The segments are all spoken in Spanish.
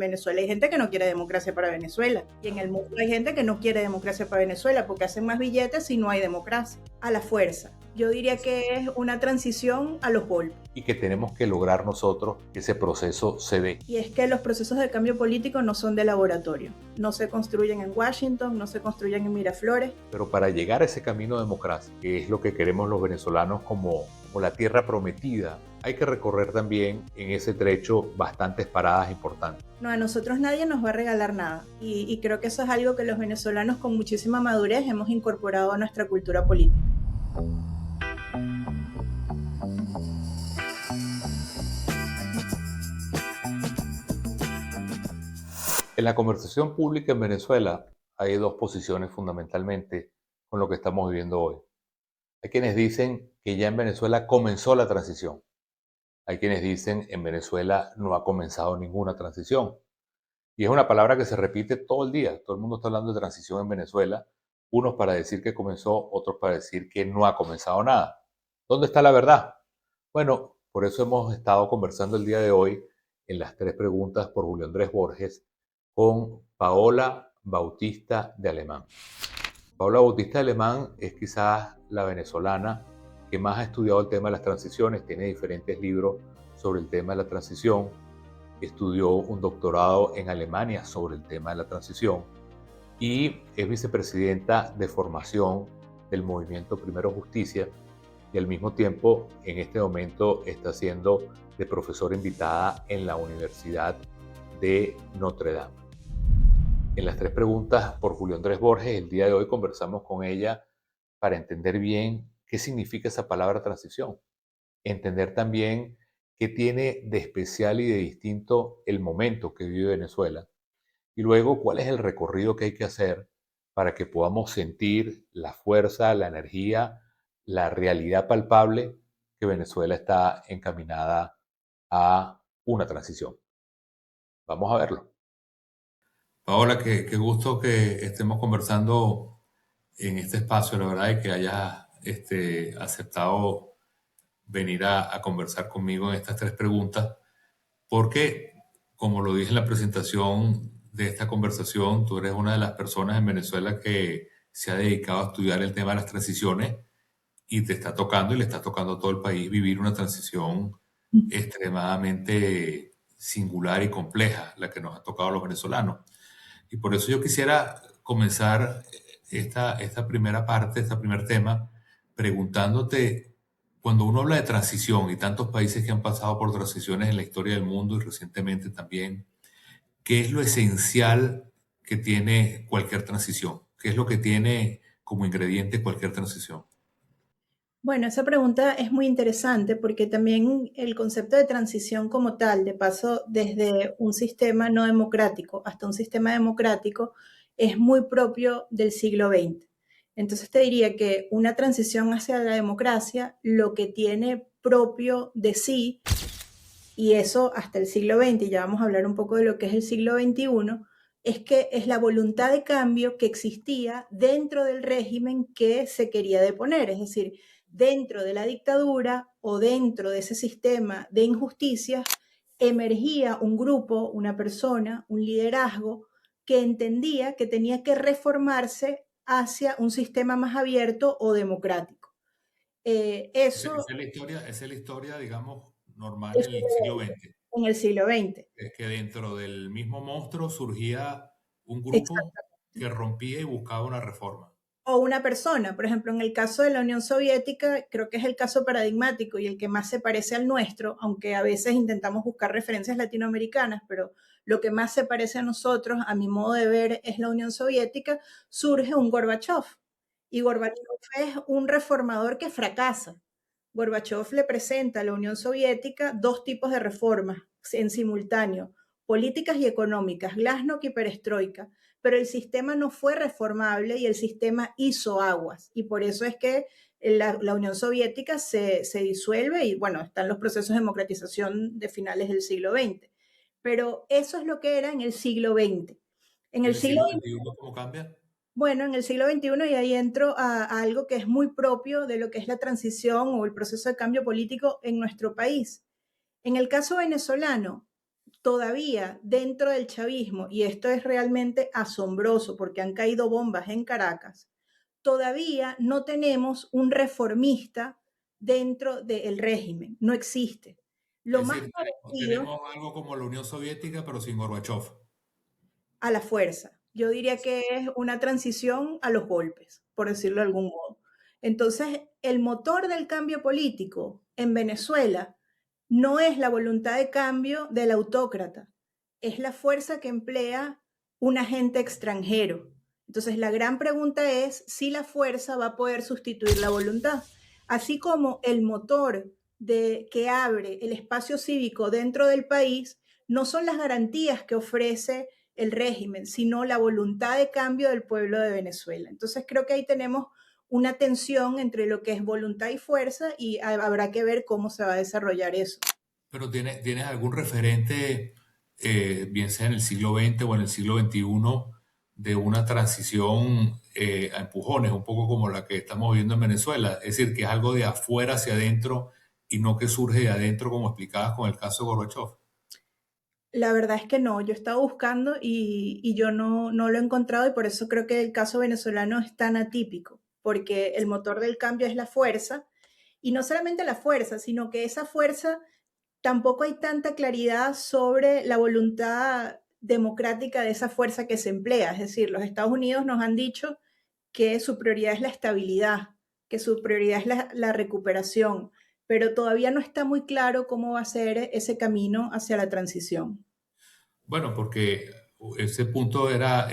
Venezuela hay gente que no quiere democracia para Venezuela. Y en el mundo hay gente que no quiere democracia para Venezuela porque hacen más billetes si no hay democracia. A la fuerza. Yo diría que es una transición a los golpes. Y que tenemos que lograr nosotros que ese proceso se dé. Y es que los procesos de cambio político no son de laboratorio. No se construyen en Washington, no se construyen en Miraflores. Pero para llegar a ese camino de democracia, que es lo que queremos los venezolanos como la tierra prometida, hay que recorrer también en ese trecho bastantes paradas importantes. No, a nosotros nadie nos va a regalar nada. Y creo que eso es algo que los venezolanos con muchísima madurez hemos incorporado a nuestra cultura política. En la conversación pública en Venezuela hay dos posiciones fundamentalmente con lo que estamos viviendo hoy. Hay quienes dicen que ya en Venezuela comenzó la transición. Hay quienes dicen en Venezuela no ha comenzado ninguna transición. Y es una palabra que se repite todo el día. Todo el mundo está hablando de transición en Venezuela. Unos para decir que comenzó, otros para decir que no ha comenzado nada. ¿Dónde está la verdad? Bueno, por eso hemos estado conversando el día de hoy en las tres preguntas por Julio Andrés Borges con Paola Bautista de Alemán. Paola Bautista de Alemán es quizás la venezolana que más ha estudiado el tema de las transiciones, tiene diferentes libros sobre el tema de la transición, estudió un doctorado en Alemania sobre el tema de la transición y es vicepresidenta de formación del movimiento Primero Justicia y al mismo tiempo en este momento está siendo de profesora invitada en la Universidad de Notre Dame. En las tres preguntas por Julio Andrés Borges, el día de hoy conversamos con ella para entender bien qué significa esa palabra transición, entender también qué tiene de especial y de distinto el momento que vive Venezuela y luego cuál es el recorrido que hay que hacer para que podamos sentir la fuerza, la energía, la realidad palpable que Venezuela está encaminada a una transición. Vamos a verlo. Paola, qué gusto que estemos conversando en este espacio, la verdad, y que hayas aceptado venir a conversar conmigo en estas tres preguntas, porque, como lo dije en la presentación de esta conversación, tú eres una de las personas en Venezuela que se ha dedicado a estudiar el tema de las transiciones y te está tocando y le está tocando a todo el país vivir una transición extremadamente singular y compleja, la que nos ha tocado a los venezolanos. Y por eso yo quisiera comenzar esta primera parte, este primer tema, preguntándote, cuando uno habla de transición y tantos países que han pasado por transiciones en la historia del mundo y recientemente también, ¿qué es lo esencial que tiene cualquier transición? ¿Qué es lo que tiene como ingrediente cualquier transición? Bueno, esa pregunta es muy interesante porque también el concepto de transición como tal, de paso desde un sistema no democrático hasta un sistema democrático, es muy propio del siglo XX. Entonces te diría que una transición hacia la democracia, lo que tiene propio de sí, y eso hasta el siglo XX, y ya vamos a hablar un poco de lo que es el siglo XXI, es que es la voluntad de cambio que existía dentro del régimen que se quería deponer, es decir, dentro de la dictadura o dentro de ese sistema de injusticias, emergía un grupo, una persona, un liderazgo que entendía que tenía que reformarse hacia un sistema más abierto o democrático. Esa Eso esa es la historia, digamos, normal es en el siglo XX. en el siglo XX. Es que dentro del mismo monstruo surgía un grupo Exacto. que rompía y buscaba una reforma. O una persona, por ejemplo, en el caso de la Unión Soviética, creo que es el caso paradigmático y el que más se parece al nuestro, aunque a veces intentamos buscar referencias latinoamericanas, pero lo que más se parece a nosotros, a mi modo de ver, es la Unión Soviética, surge un Gorbachev. Y Gorbachev es un reformador que fracasa. Gorbachev le presenta a la Unión Soviética dos tipos de reformas en simultáneo, políticas y económicas, Glasnost y Perestroika, pero el sistema no fue reformable y el sistema hizo aguas. Y por eso es que la Unión Soviética se disuelve y, bueno, están los procesos de democratización de finales del siglo XX. Pero eso es lo que era en el siglo XX. En ¿Y el en el siglo siglo XX, XXI cómo cambia? bueno, en el siglo XXI, y ahí entro a algo que es muy propio de lo que es la transición o el proceso de cambio político en nuestro país. En el caso venezolano, todavía dentro del chavismo, y esto es realmente asombroso porque han caído bombas en Caracas, todavía no tenemos un reformista dentro del régimen, no existe. Lo Es más decir, parecido tenemos algo como la Unión Soviética, pero sin Gorbachev. a la fuerza. Yo diría que es una transición a los golpes, por decirlo de algún modo. Entonces, el motor del cambio político en Venezuela no es la voluntad de cambio del autócrata, es la fuerza que emplea un agente extranjero. Entonces, la gran pregunta es si la fuerza va a poder sustituir la voluntad. Así como el motor que abre el espacio cívico dentro del país no son las garantías que ofrece el régimen, sino la voluntad de cambio del pueblo de Venezuela. Entonces creo que ahí tenemos una tensión entre lo que es voluntad y fuerza y habrá que ver cómo se va a desarrollar eso. Pero ¿tienes algún referente, bien sea en el siglo XX o en el siglo XXI, de una transición a empujones, un poco como la que estamos viendo en Venezuela? Es decir, que es algo de afuera hacia adentro y no que surge de adentro, como explicabas con el caso de Gorbachev. La verdad es que no, yo estaba buscando y yo no lo he encontrado y por eso creo que el caso venezolano es tan atípico, porque el motor del cambio es la fuerza y no solamente la fuerza, sino que esa fuerza tampoco hay tanta claridad sobre la voluntad democrática de esa fuerza que se emplea. Es decir, los Estados Unidos nos han dicho que su prioridad es la estabilidad, que su prioridad es la recuperación, pero todavía no está muy claro cómo va a ser ese camino hacia la transición. Bueno, porque ese punto era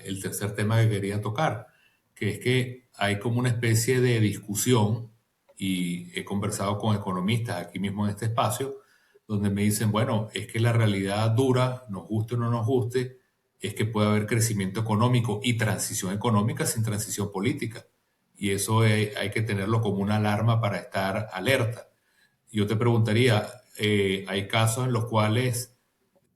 el tercer tema que quería tocar, que es que hay como una especie de discusión, y he conversado con economistas aquí mismo en este espacio, donde me dicen, bueno, es que la realidad dura, nos guste o no nos guste, es que puede haber crecimiento económico y transición económica sin transición política. Y eso hay que tenerlo como una alarma para estar alerta. Yo te preguntaría, hay casos en los cuales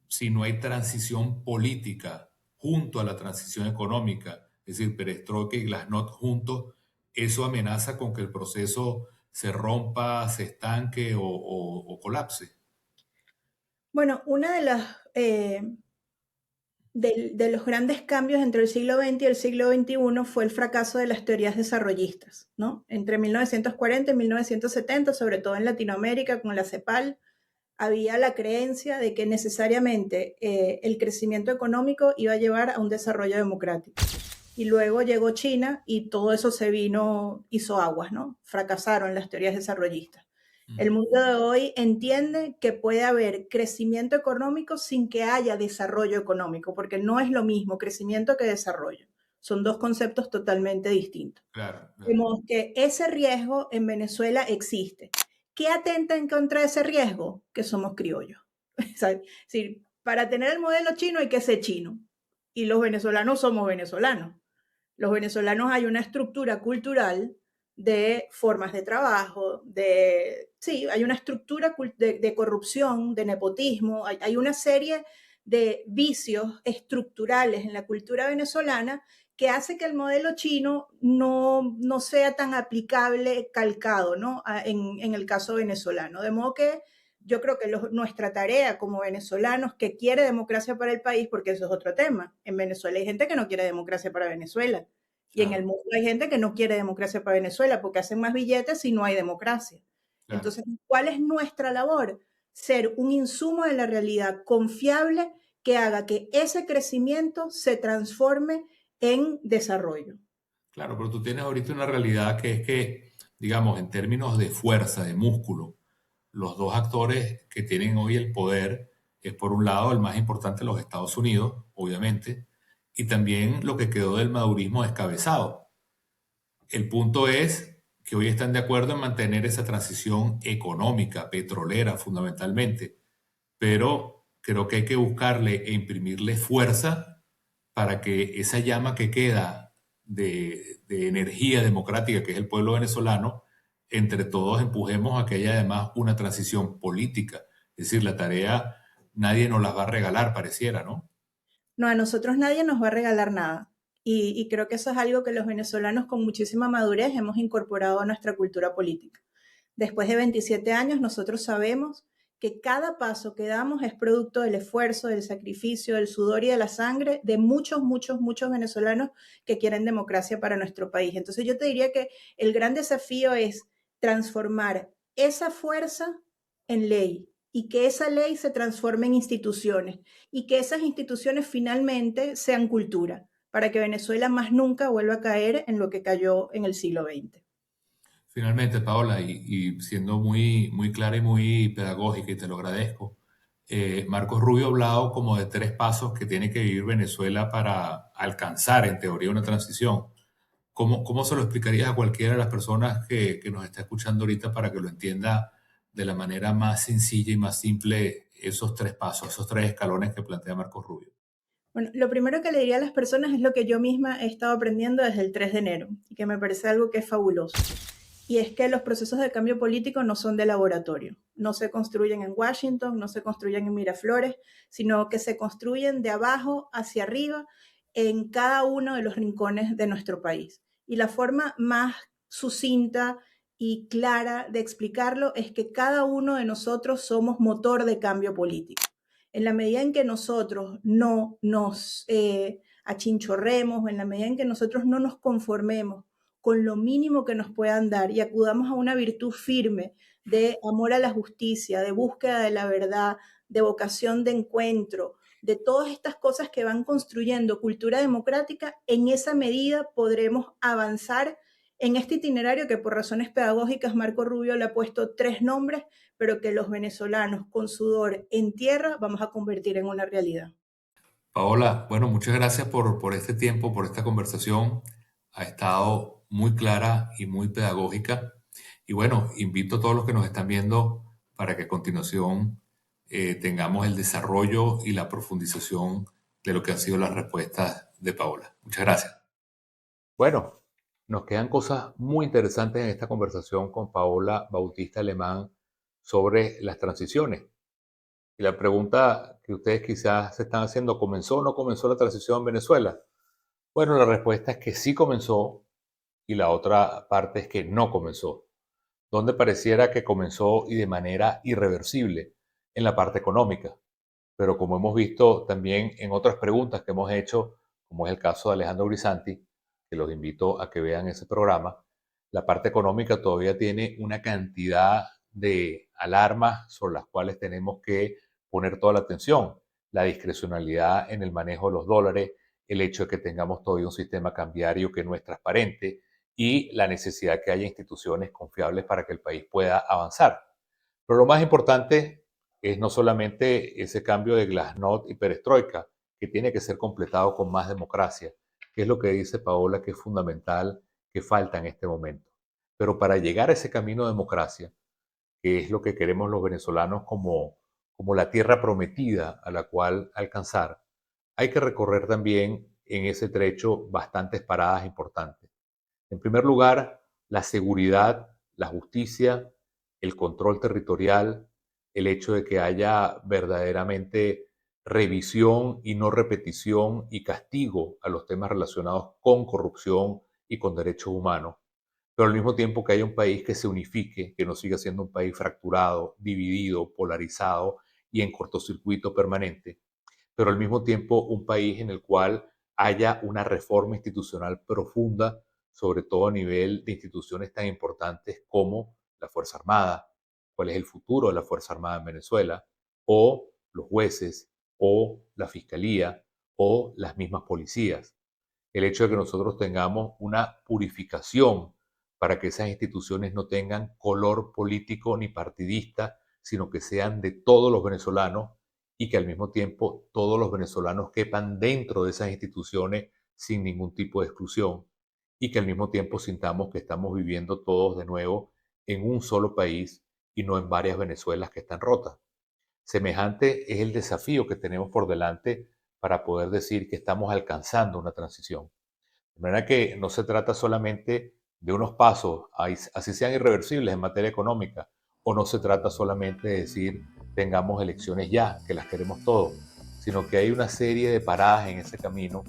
si no hay transición política junto a la transición económica, es decir, perestroika y glasnost juntos, eso amenaza con que el proceso se rompa, se estanque o colapse. Bueno, una de los grandes cambios entre el siglo XX y el siglo XXI fue el fracaso de las teorías desarrollistas, ¿no? Entre 1940 y 1970, sobre todo en Latinoamérica con la CEPAL, había la creencia de que necesariamente el crecimiento económico iba a llevar a un desarrollo democrático. Y luego llegó China y todo eso se vino, hizo aguas, ¿no? Fracasaron las teorías desarrollistas. El mundo de hoy entiende que puede haber crecimiento económico sin que haya desarrollo económico, porque no es lo mismo crecimiento que desarrollo. Son dos conceptos totalmente distintos. Claro, De claro. modo que ese riesgo en Venezuela existe. ¿Qué atenta en contra de ese riesgo? Que somos criollos. Es decir, para tener el modelo chino hay que ser chino. Y los venezolanos somos venezolanos. Los venezolanos hay una estructura cultural de formas de trabajo, sí, hay una estructura de corrupción, de nepotismo, hay una serie de vicios estructurales en la cultura venezolana que hace que el modelo chino no sea tan aplicable, calcado, ¿no? En el caso venezolano. De modo que yo creo que nuestra tarea como venezolanos que quiere democracia para el país, porque eso es otro tema. En Venezuela hay gente que no quiere democracia para Venezuela. Y en el Claro, mundo hay gente que no quiere democracia para Venezuela porque hacen más billetes si no hay democracia. claro. Entonces, ¿cuál es nuestra labor? Ser un insumo de la realidad confiable que haga que ese crecimiento se transforme en desarrollo. Claro, pero tú tienes ahorita una realidad que es que, digamos, en términos de fuerza, de músculo, los dos actores que tienen hoy el poder es por un lado el más importante, los Estados Unidos, obviamente, y también lo que quedó del madurismo descabezado. El punto es que hoy están de acuerdo en mantener esa transición económica, petrolera fundamentalmente, pero creo que hay que buscarle e imprimirle fuerza para que esa llama que queda de energía democrática, que es el pueblo venezolano, entre todos empujemos a que haya además una transición política. Es decir, la tarea nadie nos la va a regalar, pareciera, ¿no? No, a nosotros nadie nos va a regalar nada. Y creo que eso es algo que los venezolanos con muchísima madurez hemos incorporado a nuestra cultura política. Después de 27 años, nosotros sabemos que cada paso que damos es producto del esfuerzo, del sacrificio, del sudor y de la sangre de muchos, muchos, muchos venezolanos que quieren democracia para nuestro país. Entonces yo te diría que el gran desafío es transformar esa fuerza en ley y que esa ley se transforme en instituciones y que esas instituciones finalmente sean cultura, para que Venezuela más nunca vuelva a caer en lo que cayó en el siglo XX. Finalmente, Paola, y siendo muy clara y muy pedagógica, y te lo agradezco, Marcos Rubio ha hablado como de 3 pasos que tiene que vivir Venezuela para alcanzar, en teoría, una transición. ¿Cómo se lo explicarías a cualquiera de las personas que nos está escuchando ahorita para que lo entienda de la manera más sencilla y más simple esos 3 pasos, esos 3 escalones que plantea Marcos Rubio? Bueno, lo primero que le diría a las personas es lo que yo misma he estado aprendiendo desde el 3 de enero y que me parece algo que es fabuloso. Y es que los procesos de cambio político no son de laboratorio, no se construyen en Washington, no se construyen en Miraflores, sino que se construyen de abajo hacia arriba en cada uno de los rincones de nuestro país. Y la forma más sucinta y clara de explicarlo es que cada uno de nosotros somos motor de cambio político. En la medida en que nosotros no nos achinchorremos, en la medida en que nosotros no nos conformemos con lo mínimo que nos puedan dar y acudamos a una virtud firme de amor a la justicia, de búsqueda de la verdad, de vocación de encuentro, de todas estas cosas que van construyendo cultura democrática, en esa medida podremos avanzar en este itinerario que por razones pedagógicas Marco Rubio le ha puesto 3 nombres, pero que los venezolanos con sudor en tierra vamos a convertir en una realidad. Paola, bueno, muchas gracias por este tiempo, por esta conversación. Ha estado muy clara y muy pedagógica. Y bueno, invito a todos los que nos están viendo para que a continuación tengamos el desarrollo y la profundización de lo que han sido las respuestas de Paola. Muchas gracias. Bueno, nos quedan cosas muy interesantes en esta conversación con Paola Bautista Alemán sobre las transiciones. Y la pregunta que ustedes quizás se están haciendo, ¿comenzó o no comenzó la transición en Venezuela? Bueno, la respuesta es que sí comenzó y la otra parte es que no comenzó. Donde pareciera que comenzó y de manera irreversible en la parte económica. Pero como hemos visto también en otras preguntas que hemos hecho, como es el caso de Alejandro Grisanti, que los invito a que vean ese programa, la parte económica todavía tiene una cantidad de alarmas sobre las cuales tenemos que poner toda la atención. La discrecionalidad en el manejo de los dólares, el hecho de que tengamos todavía un sistema cambiario que no es transparente y la necesidad que haya instituciones confiables para que el país pueda avanzar. Pero lo más importante es no solamente ese cambio de glasnost y perestroika, que tiene que ser completado con más democracia, que es lo que dice Paola que es fundamental, que falta en este momento. Pero para llegar a ese camino de democracia, que es lo que queremos los venezolanos como la tierra prometida a la cual alcanzar, hay que recorrer también en ese trecho bastantes paradas importantes. En primer lugar, la seguridad, la justicia, el control territorial, el hecho de que haya verdaderamente revisión y no repetición y castigo a los temas relacionados con corrupción y con derechos humanos, pero al mismo tiempo que haya un país que se unifique, que no siga siendo un país fracturado, dividido, polarizado y en cortocircuito permanente, pero al mismo tiempo un país en el cual haya una reforma institucional profunda, sobre todo a nivel de instituciones tan importantes como la Fuerza Armada, cuál es el futuro de la Fuerza Armada en Venezuela, o los jueces, o la Fiscalía, o las mismas policías. El hecho de que nosotros tengamos una purificación para que esas instituciones no tengan color político ni partidista, sino que sean de todos los venezolanos y que al mismo tiempo todos los venezolanos quepan dentro de esas instituciones sin ningún tipo de exclusión y que al mismo tiempo sintamos que estamos viviendo todos de nuevo en un solo país y no en varias Venezuelas que están rotas. Semejante es el desafío que tenemos por delante para poder decir que estamos alcanzando una transición. De manera que no se trata solamente de unos pasos, así sean irreversibles en materia económica, o no se trata solamente de decir tengamos elecciones ya, que las queremos todos, sino que hay una serie de paradas en ese camino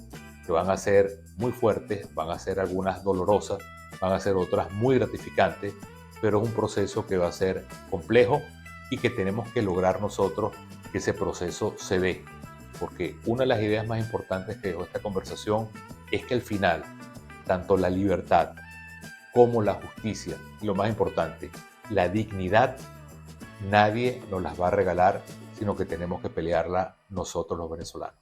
que van a ser muy fuertes, van a ser algunas dolorosas, van a ser otras muy gratificantes, pero es un proceso que va a ser complejo y que tenemos que lograr nosotros que ese proceso se dé. Porque una de las ideas más importantes que dejó esta conversación es que al final, tanto la libertad como la justicia, y lo más importante, la dignidad, nadie nos las va a regalar, sino que tenemos que pelearla nosotros los venezolanos.